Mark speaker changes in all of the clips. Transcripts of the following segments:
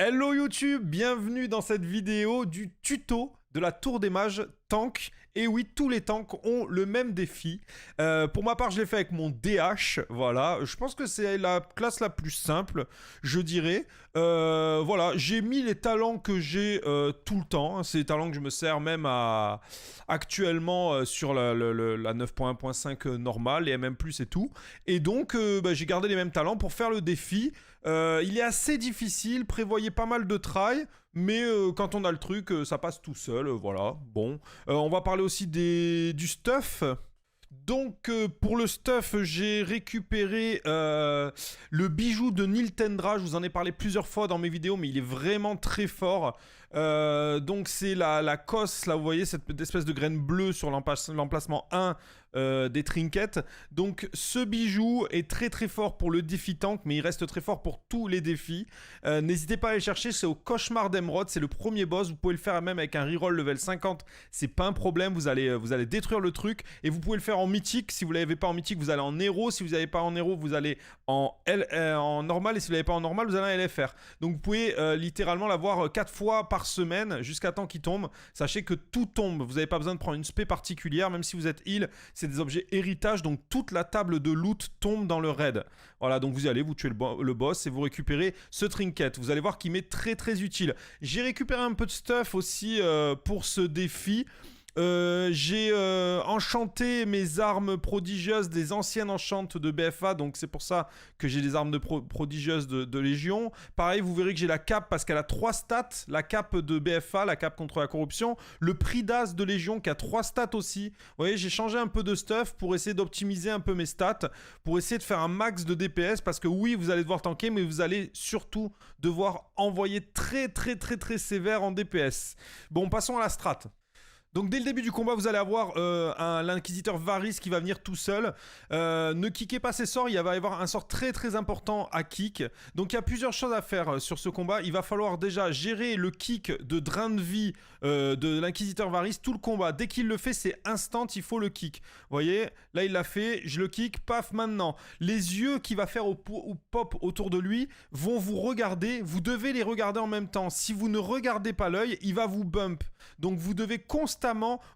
Speaker 1: Hello YouTube, bienvenue dans cette vidéo du tuto de la tour des mages tank. Et oui, tous les tanks ont le même défi. Pour ma part, je l'ai fait avec mon DH, voilà. Je pense que c'est la classe la plus simple, je dirais. Voilà, j'ai mis les talents que j'ai tout le temps. C'est les talents que je me sers même actuellement sur la 9.1.5 normale, les MM+, et tout. Et donc, j'ai gardé les mêmes talents pour faire le défi. Il est assez difficile, prévoyez pas mal de try, mais quand on a le truc, ça passe tout seul, voilà. Bon, on va parler aussi du stuff. Donc pour le stuff, j'ai récupéré le bijou de Niltendra. Je vous en ai parlé plusieurs fois dans mes vidéos, mais il est vraiment très fort. Donc c'est la cosse, là vous voyez, cette espèce de graine bleue sur l'emplacement 1 des trinkets. Donc ce bijou est très très fort pour le défi tank, mais il reste très fort pour tous les défis. N'hésitez pas à aller chercher, c'est au Cauchemar d'Emeraude, c'est le premier boss. Vous pouvez le faire même avec un reroll level 50, c'est pas un problème, vous allez détruire le truc. Et vous pouvez le faire en mythique, si vous l'avez pas en mythique, vous allez en héros. Si vous n'avez pas en héros, vous allez en normal. Et si vous l'avez pas en normal, vous allez en LFR. Donc vous pouvez littéralement l'avoir 4 fois par semaine jusqu'à temps qu'il tombe. Sachez que tout tombe, vous n'avez pas besoin de prendre une spé particulière, même si vous êtes heal, c'est des objets héritage, donc toute la table de loot tombe dans le raid. Voilà, donc vous y allez, vous tuez le boss et vous récupérez ce trinket. Vous allez voir qu'il m'est très très utile. J'ai récupéré un peu de stuff aussi pour ce défi. J'ai enchanté mes armes prodigieuses des anciennes enchantes de BFA, donc c'est pour ça que j'ai des armes prodigieuses de Légion. Pareil, vous verrez que j'ai la cape parce qu'elle a 3 stats, la cape de BFA, la cape contre la corruption, le prix d'as de Légion qui a 3 stats aussi. Vous voyez, j'ai changé un peu de stuff pour essayer d'optimiser un peu mes stats, pour essayer de faire un max de DPS, parce que oui, vous allez devoir tanker, mais vous allez surtout devoir envoyer très sévère en DPS. Bon, passons à la strat. Donc dès le début du combat, vous allez avoir l'inquisiteur Varys qui va venir tout seul. Ne kickez pas ses sorts, il va y avoir un sort très important à kick. Donc il y a plusieurs choses à faire sur ce combat. Il va falloir déjà gérer le kick de drain de vie de l'inquisiteur Varys tout le combat. Dès qu'il le fait, c'est instant, il faut le kick. Vous voyez, là il l'a fait, je le kick, paf, maintenant. Les yeux qu'il va faire au pop autour de lui vont vous regarder. Vous devez les regarder en même temps. Si vous ne regardez pas l'œil, il va vous bump. Donc vous devez constamment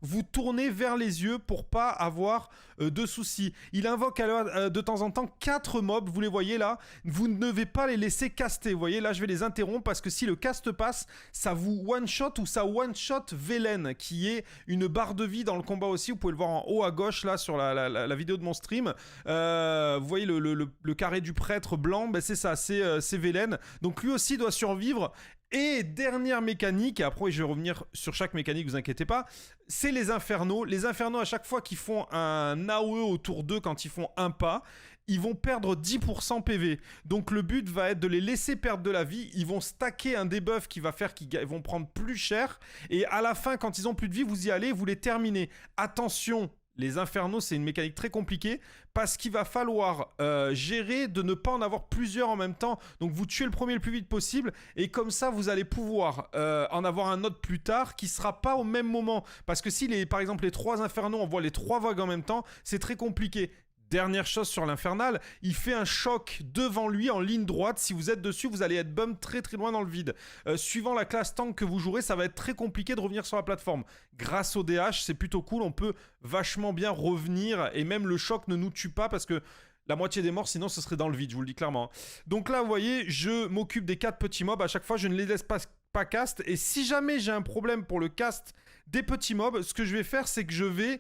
Speaker 1: vous tourner vers les yeux pour pas avoir de soucis. Il invoque de temps en temps 4 mobs, vous les voyez là. Vous ne devez pas les laisser caster. Vous voyez, là je vais les interrompre parce que si le cast passe, ça vous one-shot ou ça one-shot Velen, qui est une barre de vie dans le combat aussi. Vous pouvez le voir en haut à gauche là sur la vidéo de mon stream. Vous voyez le carré du prêtre blanc, ben c'est ça, c'est Velen. Donc lui aussi doit survivre. Et dernière mécanique, et après je vais revenir sur chaque mécanique, vous inquiétez pas, c'est les infernaux. Les infernaux, à chaque fois qu'ils font un AOE autour d'eux, quand ils font un pas, ils vont perdre 10% PV. Donc le but va être de les laisser perdre de la vie. Ils vont stacker un debuff qui va faire qu'ils vont prendre plus cher. Et à la fin, quand ils ont plus de vie, vous y allez, vous les terminez. Attention, les infernaux, c'est une mécanique très compliquée parce qu'il va falloir gérer de ne pas en avoir plusieurs en même temps. Donc vous tuez le premier le plus vite possible et comme ça vous allez pouvoir en avoir un autre plus tard qui sera pas au même moment. Parce que si par exemple les 3 infernaux envoient les 3 vagues en même temps, c'est très compliqué. Dernière chose sur l'infernal, il fait un choc devant lui en ligne droite. Si vous êtes dessus, vous allez être bump très loin dans le vide. Suivant la classe tank que vous jouerez, ça va être très compliqué de revenir sur la plateforme. Grâce au DH, c'est plutôt cool, on peut vachement bien revenir et même le choc ne nous tue pas parce que la moitié des morts, sinon ce serait dans le vide, je vous le dis clairement. Donc là, vous voyez, je m'occupe des 4 petits mobs. À chaque fois, je ne les laisse pas cast. Et si jamais j'ai un problème pour le cast des petits mobs, ce que je vais faire, c'est que je vais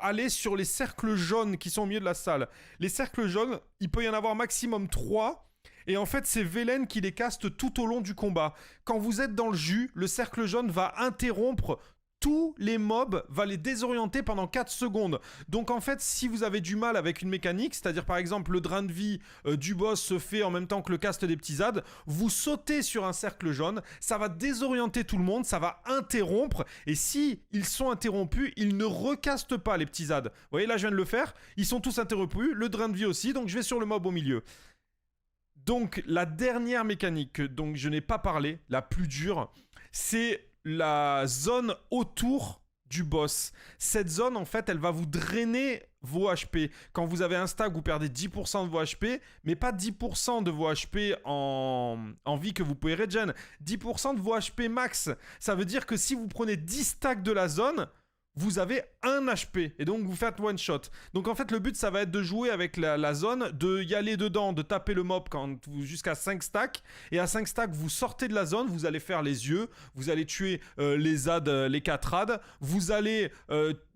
Speaker 1: aller sur les cercles jaunes qui sont au milieu de la salle. Les cercles jaunes, il peut y en avoir maximum 3. Et en fait, c'est Velen qui les caste tout au long du combat. Quand vous êtes dans le jus, le cercle jaune va interrompre tous les mobs, va les désorienter pendant 4 secondes. Donc en fait, si vous avez du mal avec une mécanique, c'est-à-dire par exemple le drain de vie du boss se fait en même temps que le cast des petits ZAD, vous sautez sur un cercle jaune, ça va désorienter tout le monde, ça va interrompre, et si ils sont interrompus, ils ne recastent pas les petits ZAD. Vous voyez, là je viens de le faire, ils sont tous interrompus, le drain de vie aussi, donc je vais sur le mob au milieu. Donc la dernière mécanique dont je n'ai pas parlé, la plus dure, c'est la zone autour du boss. Cette zone, en fait, elle va vous drainer vos HP. Quand vous avez un stack, vous perdez 10% de vos HP, mais pas 10% de vos HP en vie que vous pouvez regen. 10% de vos HP max. Ça veut dire que si vous prenez 10 stacks de la zone, vous avez 1 HP et donc vous faites one shot. Donc en fait le but ça va être de jouer avec la zone, de y aller dedans, de taper le mob jusqu'à 5 stacks, et à 5 stacks vous sortez de la zone, vous allez faire les yeux, vous allez tuer les AD, les 4 AD, vous allez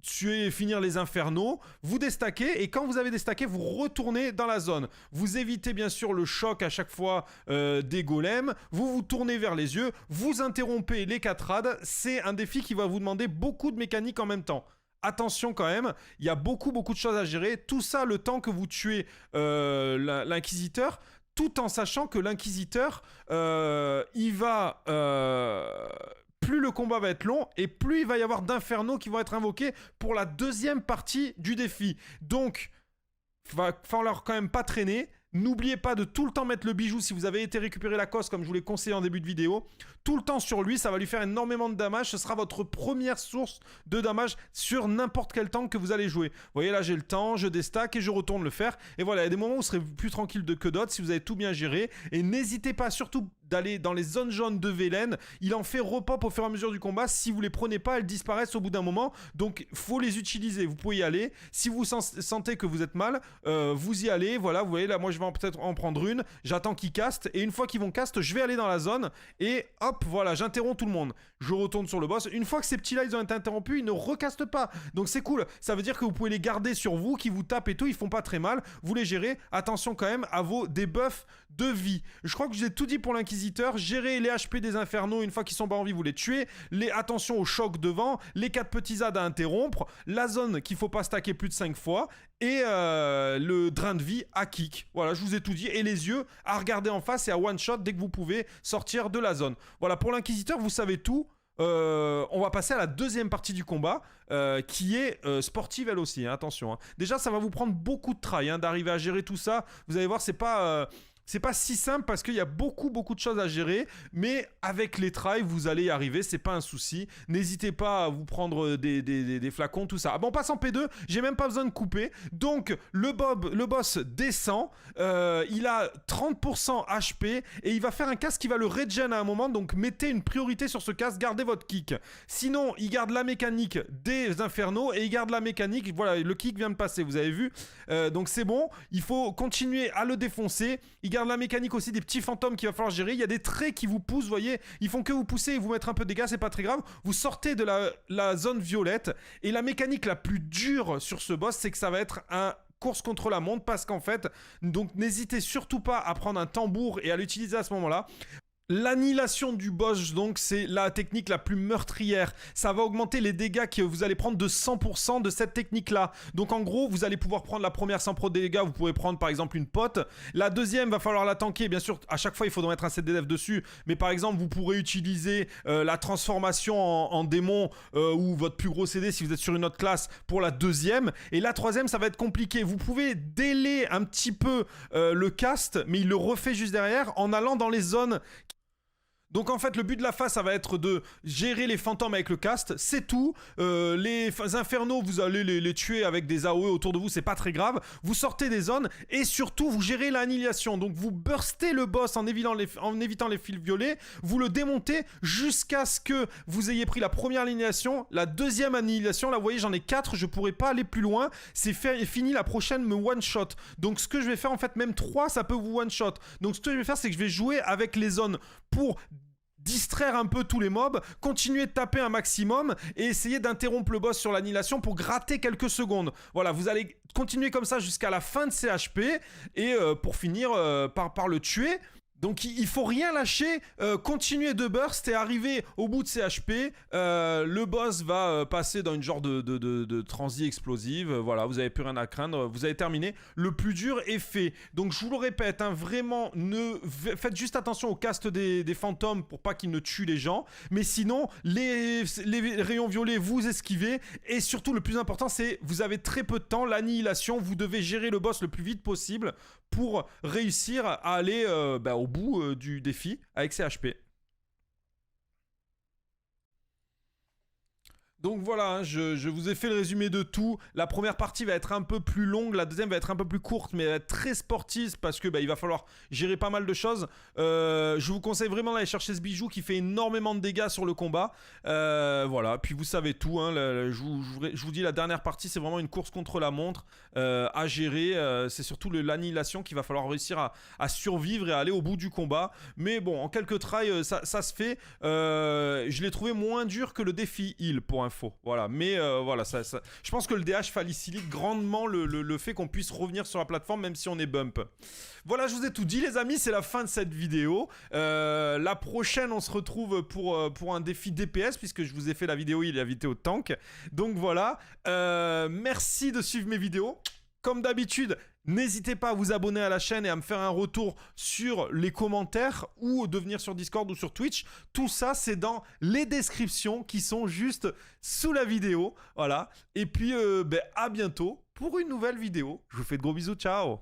Speaker 1: tuer et finir les infernaux, vous déstackez, et quand vous avez déstacké, vous retournez dans la zone. Vous évitez bien sûr le choc à chaque fois des golems, vous vous tournez vers les yeux, vous interrompez les 4 AD. C'est un défi qui va vous demander beaucoup de mécanique en même temps. Attention quand même, il y a beaucoup de choses à gérer. Tout ça le temps que vous tuez l'inquisiteur, tout en sachant que l'inquisiteur, il va... plus le combat va être long et plus il va y avoir d'infernos qui vont être invoqués pour la deuxième partie du défi. Donc, il va falloir quand même pas traîner. N'oubliez pas de tout le temps mettre le bijou si vous avez été récupérer la cosse, comme je vous l'ai conseillé en début de vidéo. Tout le temps sur lui, ça va lui faire énormément de damage. Ce sera votre première source de damage sur n'importe quel tank que vous allez jouer. Vous voyez, là j'ai le temps, je déstack et je retourne le faire. Et voilà, il y a des moments où vous serez plus tranquille que d'autres si vous avez tout bien géré. Et n'hésitez pas surtout d'aller dans les zones jaunes de Velen. Il en fait repop au fur et à mesure du combat. Si vous les prenez pas, elles disparaissent au bout d'un moment. Donc faut les utiliser, vous pouvez y aller. Si vous sentez que vous êtes mal, vous y allez. Voilà, vous voyez là, moi je vais peut-être en prendre une. J'attends qu'ils castent. Et une fois qu'ils vont cast, je vais aller dans la zone. Et hop, voilà, j'interromps tout le monde. Je retourne sur le boss. Une fois que ces petits là ils ont été interrompus, ils ne recastent pas. Donc c'est cool. Ça veut dire que vous pouvez les garder sur vous, qui vous tapent et tout. Ils font pas très mal. Vous les gérez. Attention quand même à vos debuffs de vie. Je crois que je vous ai tout dit pour l'inquisiteur. Gérez les HP des infernaux. Une fois qu'ils sont pas en vie, vous les tuez. Attention au choc devant. Les 4 petits ZAD à interrompre. La zone qu'il faut pas stacker plus de 5 fois. Et le drain de vie à kick. Voilà, je vous ai tout dit. Et les yeux à regarder en face et à one shot dès que vous pouvez sortir de la zone. Voilà, pour l'inquisiteur, vous savez tout. On va passer à la deuxième partie du combat qui est sportive elle aussi, hein, attention. Hein. Déjà, ça va vous prendre beaucoup de try d'arriver à gérer tout ça. Vous allez voir, c'est pas si simple parce qu'il y a beaucoup de choses à gérer, mais avec les tries, vous allez y arriver, c'est pas un souci. N'hésitez pas à vous prendre des flacons, tout ça. Ah bon, on passe en P2, j'ai même pas besoin de couper. Donc, le boss descend, il a 30% HP et il va faire un cast qui va le regen à un moment, donc mettez une priorité sur ce cast, gardez votre kick. Sinon, il garde la mécanique des infernaux et il garde la mécanique, voilà, le kick vient de passer, vous avez vu. Donc c'est bon, il faut continuer à le défoncer. Il garde la mécanique aussi des petits fantômes qu'il va falloir gérer. Il y a des traits qui vous poussent, vous voyez. Ils font que vous pousser et vous mettre un peu de dégâts, c'est pas très grave. Vous sortez de la zone violette. Et la mécanique la plus dure sur ce boss, c'est que ça va être un course contre la montre. Parce qu'en fait, donc n'hésitez surtout pas à prendre un tambour et à l'utiliser à ce moment-là. L'annihilation du boss, donc, c'est la technique la plus meurtrière. Ça va augmenter les dégâts que vous allez prendre de 100% de cette technique-là. Donc, en gros, vous allez pouvoir prendre la première sans pro dégâts. Vous pouvez prendre, par exemple, une pote. La deuxième, va falloir la tanker. Bien sûr, à chaque fois, il faudra mettre un set DDF dessus. Mais, par exemple, vous pourrez utiliser la transformation en démon ou votre plus gros CD si vous êtes sur une autre classe pour la deuxième. Et la troisième, ça va être compliqué. Vous pouvez délayer un petit peu le cast, mais il le refait juste derrière en allant dans les zones. Donc en fait le but de la phase ça va être de gérer les fantômes avec le cast, c'est tout. Les infernaux vous allez les tuer avec des AOE autour de vous, c'est pas très grave. Vous sortez des zones et surtout vous gérez l'annihilation. Donc vous burstez le boss en évitant les fils violets, vous le démontez jusqu'à ce que vous ayez pris la première annihilation, la deuxième annihilation. Là vous voyez j'en ai 4, je pourrais pas aller plus loin, c'est fini, la prochaine me one shot. Donc ce que je vais faire en fait, même 3 ça peut vous one shot. Donc ce que je vais faire c'est que je vais jouer avec les zones pour distraire un peu tous les mobs, continuer de taper un maximum et essayer d'interrompre le boss sur l'annihilation pour gratter quelques secondes. Voilà, vous allez continuer comme ça jusqu'à la fin de ses HP et pour finir par le tuer. Donc il faut rien lâcher, continuer de burst et arriver au bout de ses HP. Le boss va passer dans une genre de transi explosive. Voilà, vous n'avez plus rien à craindre, vous avez terminé. Le plus dur est fait. Donc je vous le répète, hein, vraiment, faites juste attention au cast des fantômes pour pas qu'ils ne tuent les gens. Mais sinon, les rayons violets, vous esquivez. Et surtout, le plus important, c'est vous avez très peu de temps, l'annihilation. Vous devez gérer le boss le plus vite possible pour réussir à aller au bout du défi avec ses HP. Donc voilà, hein, je vous ai fait le résumé de tout. La première partie va être un peu plus longue, la deuxième va être un peu plus courte, mais elle va être très sportive parce que il va falloir gérer pas mal de choses. Je vous conseille vraiment d'aller chercher ce bijou qui fait énormément de dégâts sur le combat. Voilà, puis vous savez tout. Hein, je vous dis, la dernière partie, c'est vraiment une course contre la montre à gérer. C'est surtout l'annihilation qu'il va falloir réussir à survivre et à aller au bout du combat. Mais bon, en quelques tries, ça se fait. Je l'ai trouvé moins dur que le défi heal pour info. Voilà, mais voilà, je pense que le DH facilite grandement le fait qu'on puisse revenir sur la plateforme même si on est bump. Voilà, je vous ai tout dit les amis, c'est la fin de cette vidéo. La prochaine, on se retrouve pour un défi DPS puisque je vous ai fait la vidéo, il est invité au tank. Donc voilà, merci de suivre mes vidéos. Comme d'habitude, n'hésitez pas à vous abonner à la chaîne et à me faire un retour sur les commentaires ou de venir sur Discord ou sur Twitch. Tout ça, c'est dans les descriptions qui sont juste sous la vidéo. Voilà. Et puis, à bientôt pour une nouvelle vidéo. Je vous fais de gros bisous. Ciao.